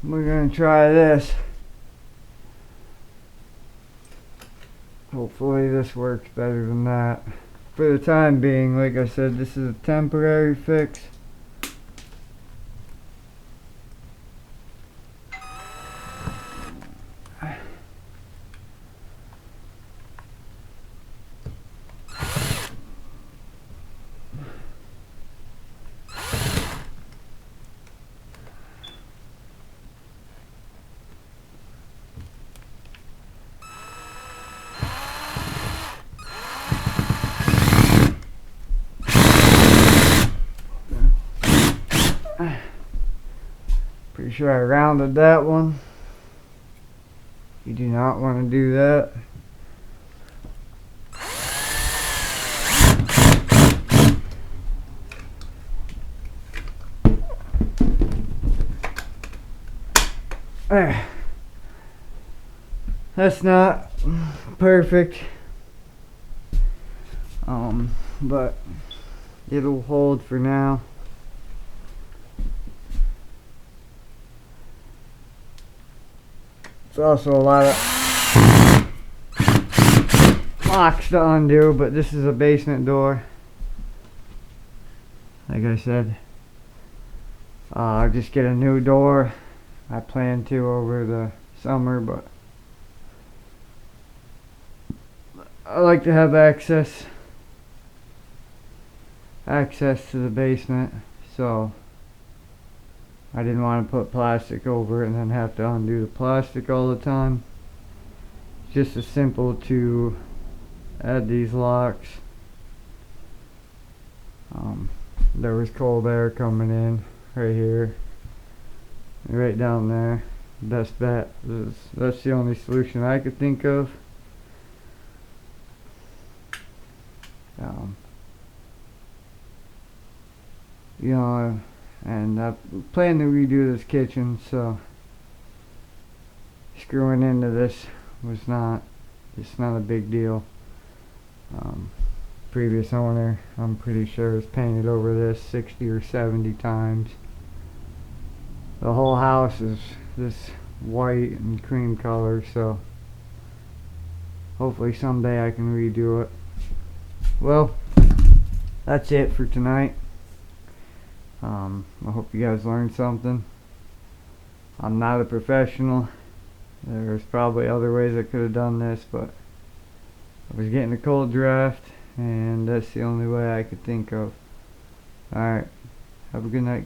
We're gonna try this. Hopefully this works better than that. For the time being, like I said, this is a temporary fix. Pretty sure I rounded that one. You do not want to do that. That's not perfect, but it'll hold for now. It's also a lot of locks to undo, but this is a basement door. Like I said, I'll just get a new door. I plan to over the summer, but I like to have access to the basement, so I didn't want to put plastic over it and then have to undo the plastic all the time. It's just as simple to add these locks. There was cold air coming in right here, right down there. That's the only solution I could think of. You know, and I plan to redo this kitchen, so screwing into this it's not a big deal. Previous owner, I'm pretty sure, has painted over this 60 or 70 times. The whole house is this white and cream color, so hopefully someday I can redo it. Well, that's it for tonight. I hope you guys learned something. I'm not a professional. There's probably other ways I could have done this, but I was getting a cold draft, and that's the only way I could think of. Alright, have a good night, guys.